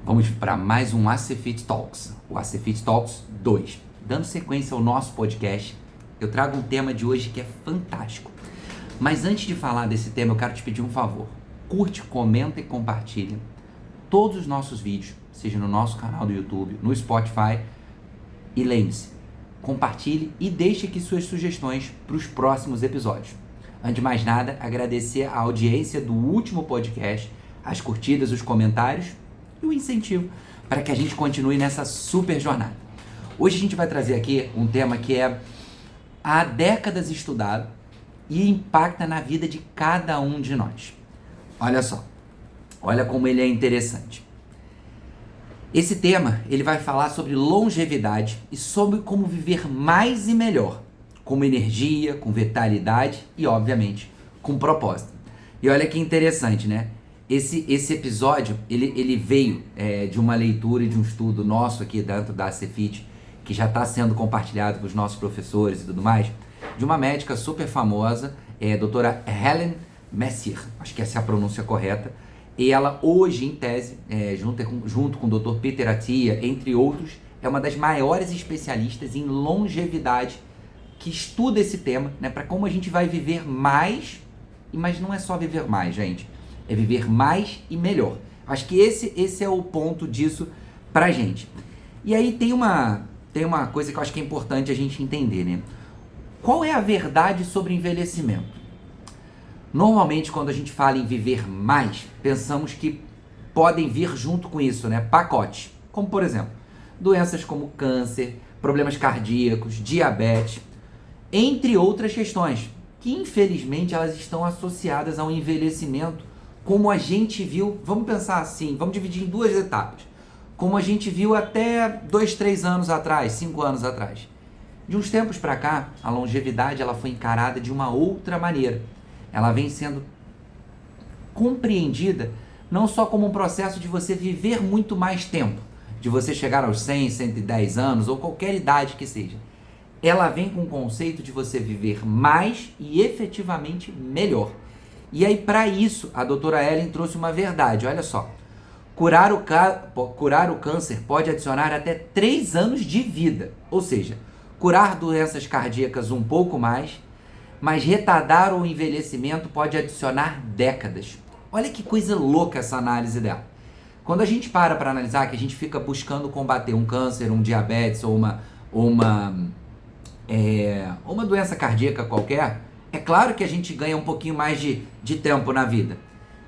Vamos para mais um ACFit Talks, o ACFit Talks 2. Dando sequência ao nosso podcast, eu trago um tema de hoje que é fantástico. Mas antes de falar desse tema, eu quero te pedir um favor. Curte, comenta e compartilha todos os nossos vídeos, seja no nosso canal do YouTube, no Spotify. E lembre-se, compartilhe e deixe aqui suas sugestões para os próximos episódios. Antes de mais nada, agradecer a audiência do último podcast, as curtidas, os comentários e o incentivo para que a gente continue nessa super jornada. Hoje a gente vai trazer aqui um tema que é há décadas estudado e impacta na vida de cada um de nós. Olha só, olha como ele é interessante. Esse tema, ele vai falar sobre longevidade e sobre como viver mais e melhor, com energia, com vitalidade e, obviamente, com propósito. E olha que interessante, né? Esse episódio, ele veio de uma leitura e de um estudo nosso aqui dentro da ACFit, que já está sendo compartilhado com os nossos professores e tudo mais, de uma médica super famosa, doutora Helen Messier, acho que essa é a pronúncia correta, e ela hoje, em tese, junto com o Dr. Peter Attia, entre outros, é uma das maiores especialistas em longevidade que estuda esse tema, né, para como a gente vai viver mais, mas não é só viver mais, gente, é viver mais e melhor. Acho que esse é o ponto disso pra gente. E aí tem uma coisa que eu acho que é importante a gente entender, né? Qual é a verdade sobre envelhecimento? Normalmente, quando a gente fala em viver mais, pensamos que podem vir junto com isso, né? Pacotes. Como, por exemplo, doenças como câncer, problemas cardíacos, diabetes, entre outras questões, que infelizmente elas estão associadas ao envelhecimento, como a gente viu, vamos pensar assim, vamos dividir em duas etapas, como a gente viu até 2, 3 anos atrás, 5 anos atrás. De uns tempos para cá, a longevidade ela foi encarada de uma outra maneira. Ela vem sendo compreendida não só como um processo de você viver muito mais tempo, de você chegar aos 100, 110 anos ou qualquer idade que seja. Ela vem com o conceito de você viver mais e efetivamente melhor. E aí, para isso, a doutora Ellen trouxe uma verdade, olha só. Curar o câncer pode adicionar até 3 anos de vida, ou seja, curar doenças cardíacas um pouco mais, mas retardar o envelhecimento pode adicionar décadas. Olha que coisa louca essa análise dela. Quando a gente para analisar que a gente fica buscando combater um câncer, um diabetes ou uma doença cardíaca qualquer, é claro que a gente ganha um pouquinho mais de tempo na vida.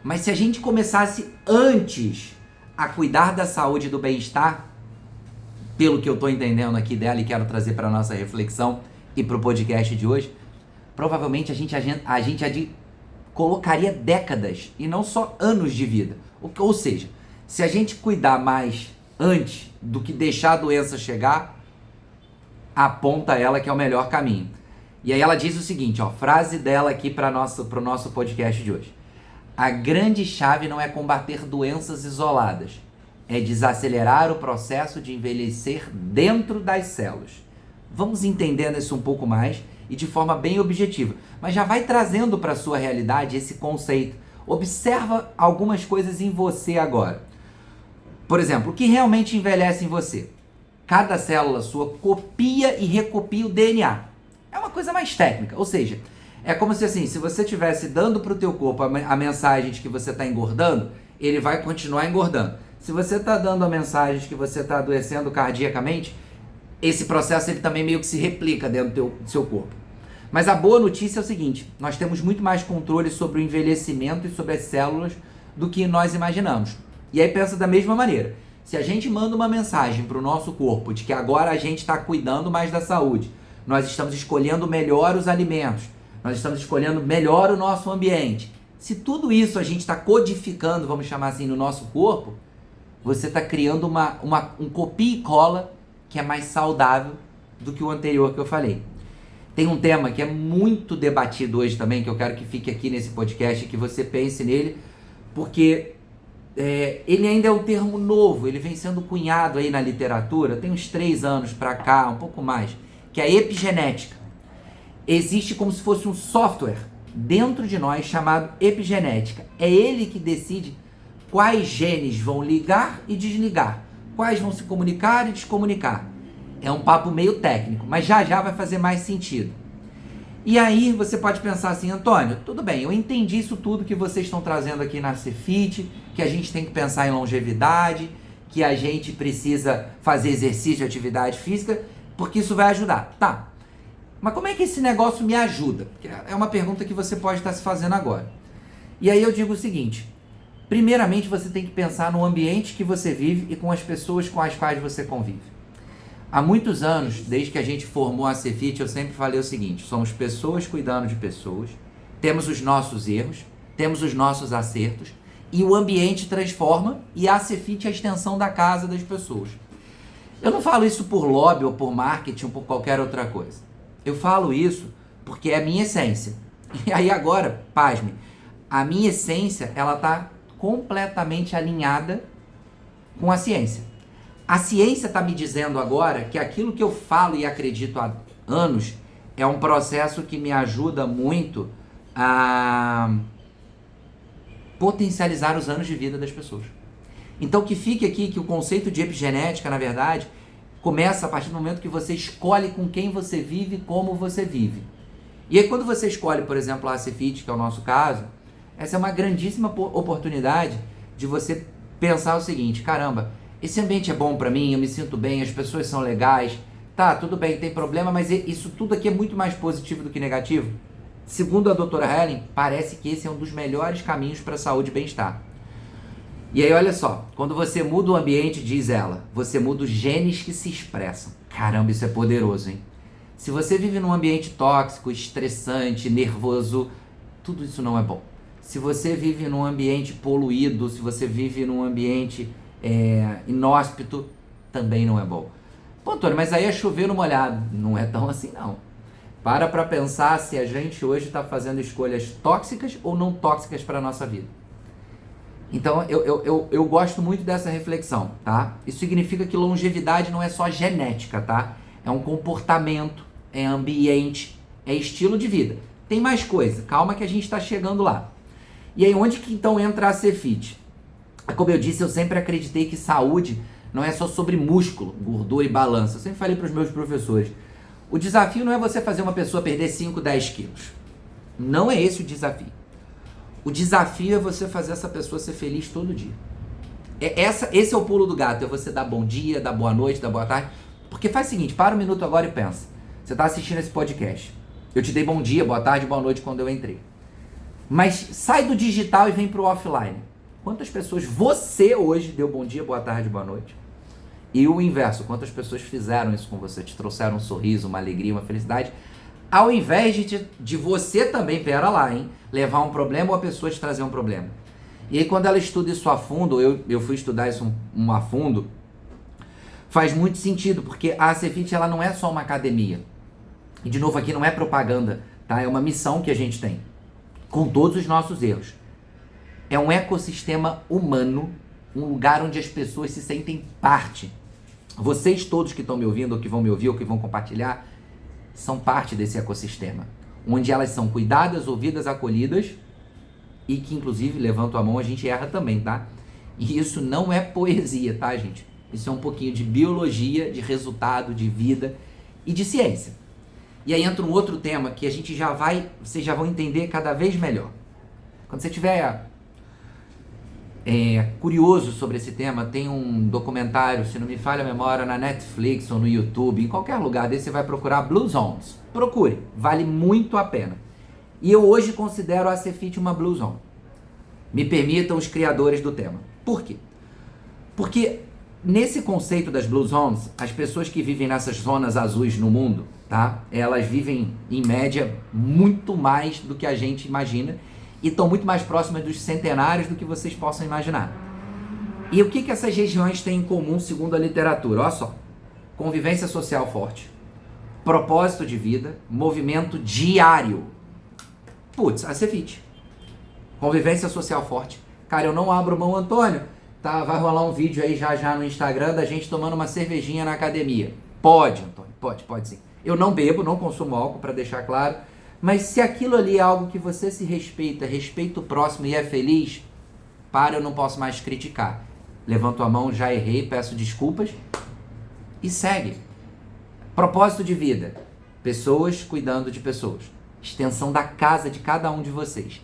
Mas se a gente começasse antes a cuidar da saúde e do bem-estar, pelo que eu estou entendendo aqui dela e quero trazer para a nossa reflexão e para o podcast de hoje, provavelmente a gente colocaria décadas e não só anos de vida. Ou seja, se a gente cuidar mais antes do que deixar a doença chegar, aponta ela que é o melhor caminho. E aí ela diz o seguinte, ó, frase dela aqui para o nosso podcast de hoje. A grande chave não é combater doenças isoladas, é desacelerar o processo de envelhecer dentro das células. Vamos entendendo isso um pouco mais e de forma bem objetiva, mas já vai trazendo para a sua realidade esse conceito. Observa algumas coisas em você agora. Por exemplo, o que realmente envelhece em você? Cada célula sua copia e recopia o DNA. É uma coisa mais técnica, ou seja, é como se assim, se você estivesse dando para o teu corpo a mensagem de que você está engordando, ele vai continuar engordando. Se você está dando a mensagem de que você está adoecendo cardiacamente, esse processo ele também meio que se replica dentro do seu corpo. Mas a boa notícia é o seguinte, nós temos muito mais controle sobre o envelhecimento e sobre as células do que nós imaginamos. E aí pensa da mesma maneira, se a gente manda uma mensagem para o nosso corpo de que agora a gente está cuidando mais da saúde, nós estamos escolhendo melhor os alimentos, nós estamos escolhendo melhor o nosso ambiente. Se tudo isso a gente está codificando, vamos chamar assim, no nosso corpo, você está criando um copia e cola que é mais saudável do que o anterior que eu falei. Tem um tema que é muito debatido hoje também, que eu quero que fique aqui nesse podcast e que você pense nele, porque ele ainda é um termo novo, ele vem sendo cunhado aí na literatura, tem uns 3 anos para cá, um pouco mais, que é a epigenética. Existe como se fosse um software dentro de nós chamado epigenética. É ele que decide quais genes vão ligar e desligar, quais vão se comunicar e descomunicar. É um papo meio técnico, mas já já vai fazer mais sentido. E aí você pode pensar assim, Antônio, tudo bem, eu entendi isso tudo que vocês estão trazendo aqui na Cefit, que a gente tem que pensar em longevidade, que a gente precisa fazer exercício de atividade física, porque isso vai ajudar. Tá, mas como é que esse negócio me ajuda? É uma pergunta que você pode estar se fazendo agora. E aí eu digo o seguinte, primeiramente você tem que pensar no ambiente que você vive e com as pessoas com as quais você convive. Há muitos anos, desde que a gente formou a Cefit, eu sempre falei o seguinte, somos pessoas cuidando de pessoas, temos os nossos erros, temos os nossos acertos, e o ambiente transforma, e a Cefit é a extensão da casa das pessoas. Eu não falo isso por lobby, ou por marketing, ou por qualquer outra coisa. Eu falo isso porque é a minha essência. E aí agora, pasme, a minha essência, ela está completamente alinhada com a ciência. A ciência está me dizendo agora que aquilo que eu falo e acredito há anos é um processo que me ajuda muito a potencializar os anos de vida das pessoas. Então que fique aqui que o conceito de epigenética, na verdade, começa a partir do momento que você escolhe com quem você vive e como você vive. E aí quando você escolhe, por exemplo, a Cefit, que é o nosso caso, essa é uma grandíssima oportunidade de você pensar o seguinte, caramba, esse ambiente é bom pra mim, eu me sinto bem, as pessoas são legais, tá, tudo bem, tem problema, mas isso tudo aqui é muito mais positivo do que negativo. Segundo a doutora Helen, parece que esse é um dos melhores caminhos para saúde e bem-estar. E aí, olha só, quando você muda o ambiente, diz ela, você muda os genes que se expressam. Caramba, isso é poderoso, hein? Se você vive num ambiente tóxico, estressante, nervoso, tudo isso não é bom. Se você vive num ambiente poluído, se você vive num ambiente inóspito, também não é bom. Pô, Antônio, mas aí é chover no molhado. Não é tão assim, não. Para pensar se a gente hoje está fazendo escolhas tóxicas ou não tóxicas para a nossa vida. Então, eu gosto muito dessa reflexão, tá? Isso significa que longevidade não é só genética, tá? É um comportamento, é ambiente, é estilo de vida. Tem mais coisa, calma que a gente está chegando lá. E aí, onde que então entra a Cefit? Como eu disse, eu sempre acreditei que saúde não é só sobre músculo, gordura e balança. Eu sempre falei para os meus professores, o desafio não é você fazer uma pessoa perder 5, 10 quilos. Não é esse o desafio. O desafio é você fazer essa pessoa ser feliz todo dia. Esse é o pulo do gato, é você dar bom dia, dar boa noite, dar boa tarde. Porque faz o seguinte, para um minuto agora e pensa. Você está assistindo esse podcast. Eu te dei bom dia, boa tarde, boa noite quando eu entrei. Mas sai do digital e vem para o offline. Quantas pessoas você hoje deu bom dia, boa tarde, boa noite? E o inverso, quantas pessoas fizeram isso com você? Te trouxeram um sorriso, uma alegria, uma felicidade? Ao invés de você também, pera lá, hein? Levar um problema ou a pessoa te trazer um problema. E aí quando ela estuda isso a fundo, eu fui estudar isso a fundo, faz muito sentido, porque a Cefit ela não é só uma academia. E de novo aqui não é propaganda, tá? É uma missão que a gente tem, com todos os nossos erros. É um ecossistema humano, um lugar onde as pessoas se sentem parte. Vocês todos que estão me ouvindo, ou que vão me ouvir, ou que vão compartilhar, são parte desse ecossistema, onde elas são cuidadas, ouvidas, acolhidas, e que inclusive, levanto a mão, a gente erra também, tá? E isso não é poesia, tá, gente? Isso é um pouquinho de biologia, de resultado, de vida e de ciência. E aí entra um outro tema que vocês já vão entender cada vez melhor. Quando você tiver curioso sobre esse tema, tem um documentário, se não me falha a memória, na Netflix ou no YouTube, em qualquer lugar desse você vai procurar Blue Zones. Procure, vale muito a pena. E eu hoje considero a Cefit uma Blue Zone. Me permitam os criadores do tema. Por quê? Porque nesse conceito das Blue Zones, as pessoas que vivem nessas zonas azuis no mundo, tá? Elas vivem, em média, muito mais do que a gente imagina e estão muito mais próximas dos centenários do que vocês possam imaginar. E o que essas regiões têm em comum segundo a literatura? Olha só, convivência social forte, propósito de vida, movimento diário. Putz, a Cefit. Convivência social forte. Cara, eu não abro mão, Antônio. Tá, vai rolar um vídeo aí já no Instagram da gente tomando uma cervejinha na academia. Pode, Antônio, pode sim. Eu não bebo, não consumo álcool, para deixar claro. Mas se aquilo ali é algo que você se respeita, respeita o próximo e é feliz, para, eu não posso mais criticar. Levanto a mão, já errei, peço desculpas e segue. Propósito de vida, pessoas cuidando de pessoas. Extensão da casa de cada um de vocês.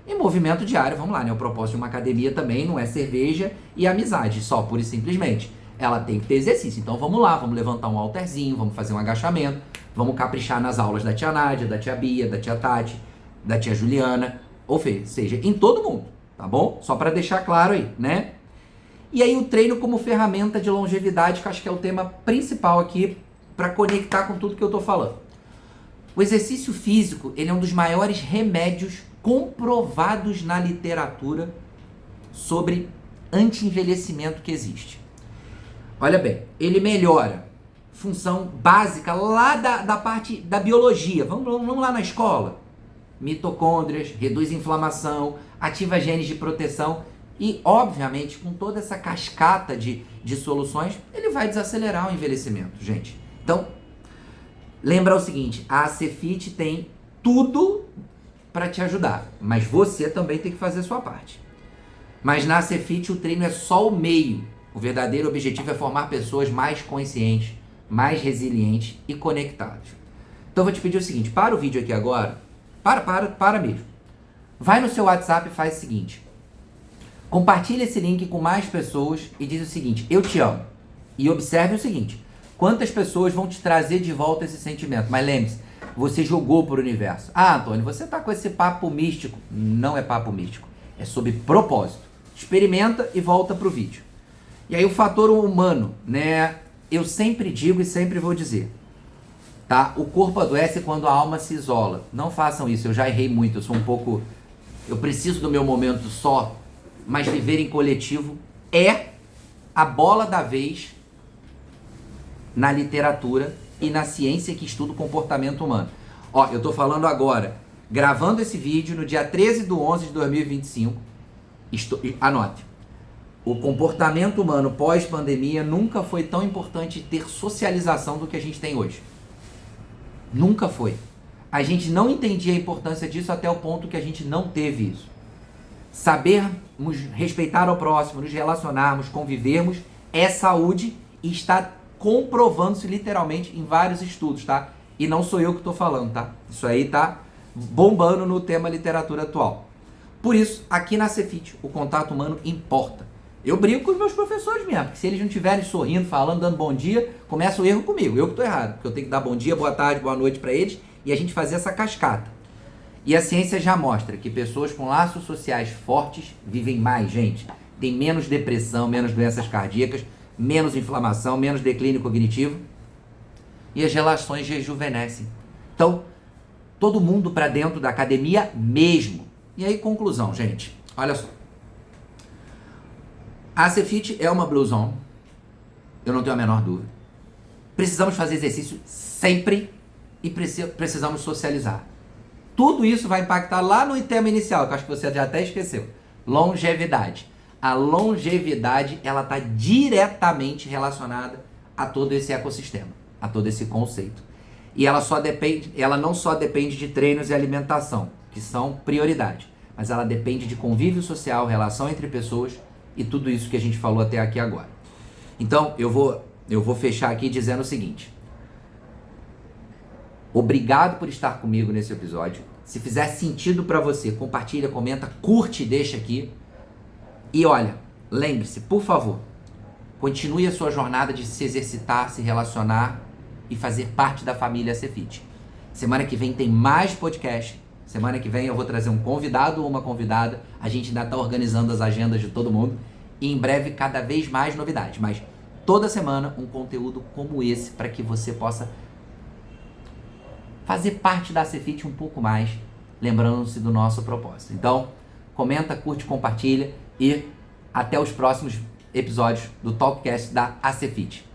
E movimento diário, vamos lá, né? O propósito de uma academia também não é cerveja e amizade, só pura e simplesmente. Ela tem que ter exercício. Então vamos lá, vamos levantar um halterzinho, vamos fazer um agachamento, vamos caprichar nas aulas da tia Nádia, da tia Bia, da tia Tati, da tia Juliana, ou seja, em todo mundo, tá bom? Só para deixar claro aí, né? E aí o treino como ferramenta de longevidade, que eu acho que é o tema principal aqui para conectar com tudo que eu tô falando. O exercício físico, ele é um dos maiores remédios comprovados na literatura sobre anti-envelhecimento que existe. Olha bem, ele melhora função básica lá da parte da biologia. Vamos lá na escola. Mitocôndrias, reduz inflamação, ativa genes de proteção e, obviamente, com toda essa cascata de soluções, ele vai desacelerar o envelhecimento, gente. Então, lembra o seguinte, a ACFit tem tudo para te ajudar, mas você também tem que fazer a sua parte. Mas na ACFit o treino é só o meio. O verdadeiro objetivo é formar pessoas mais conscientes, mais resilientes e conectadas. Então eu vou te pedir o seguinte, para o vídeo aqui agora, para mesmo. Vai no seu WhatsApp e faz o seguinte, compartilha esse link com mais pessoas e diz o seguinte, eu te amo. E observe o seguinte, quantas pessoas vão te trazer de volta esse sentimento? Mas lembre-se, você jogou para o universo. Ah, Antônio, você tá com esse papo místico. Não é papo místico, é sobre propósito. Experimenta e volta pro vídeo. E aí o fator humano, né? Eu sempre digo e sempre vou dizer, tá? O corpo adoece quando a alma se isola. Não façam isso, eu já errei muito, eu sou um pouco... Eu preciso do meu momento só, mas viver em coletivo é a bola da vez na literatura e na ciência que estuda o comportamento humano. Ó, eu tô falando agora, gravando esse vídeo no dia 13/11/2025, anote, o comportamento humano pós-pandemia nunca foi tão importante ter socialização do que a gente tem hoje. Nunca foi. A gente não entendia a importância disso até o ponto que a gente não teve isso. Sabermos respeitar ao próximo, nos relacionarmos, convivermos, é saúde e está comprovando-se literalmente em vários estudos, tá? E não sou eu que estou falando, tá? Isso aí tá bombando no tema literatura atual. Por isso, aqui na ACFit, o contato humano importa. Eu brigo com os meus professores mesmo, porque se eles não estiverem sorrindo, falando, dando bom dia, começa o erro comigo. Eu que estou errado, porque eu tenho que dar bom dia, boa tarde, boa noite para eles e a gente fazer essa cascata. E a ciência já mostra que pessoas com laços sociais fortes vivem mais, gente. Tem menos depressão, menos doenças cardíacas, menos inflamação, menos declínio cognitivo e as relações rejuvenescem. Então, todo mundo para dentro da academia mesmo. E aí, conclusão, gente. Olha só. A ACFit é uma Blue Zone. Eu não tenho a menor dúvida. Precisamos fazer exercício sempre e precisamos socializar. Tudo isso vai impactar lá no tema inicial, que eu acho que você já até esqueceu. Longevidade. A longevidade, ela está diretamente relacionada a todo esse ecossistema, a todo esse conceito. E ela não só depende de treinos e alimentação, que são prioridade, mas ela depende de convívio social, relação entre pessoas e tudo isso que a gente falou até aqui agora. Então, eu vou fechar aqui dizendo o seguinte. Obrigado por estar comigo nesse episódio. Se fizer sentido para você, compartilha, comenta, curte e deixa aqui. E olha, lembre-se, por favor, continue a sua jornada de se exercitar, se relacionar e fazer parte da família ACFit. Semana que vem tem mais podcast. Semana que vem eu vou trazer um convidado ou uma convidada. A gente ainda está organizando as agendas de todo mundo. E em breve cada vez mais novidades. Mas toda semana um conteúdo como esse para que você possa fazer parte da ACFit um pouco mais, lembrando-se do nosso propósito. Então, comenta, curte, compartilha e até os próximos episódios do Talkcast da ACFit.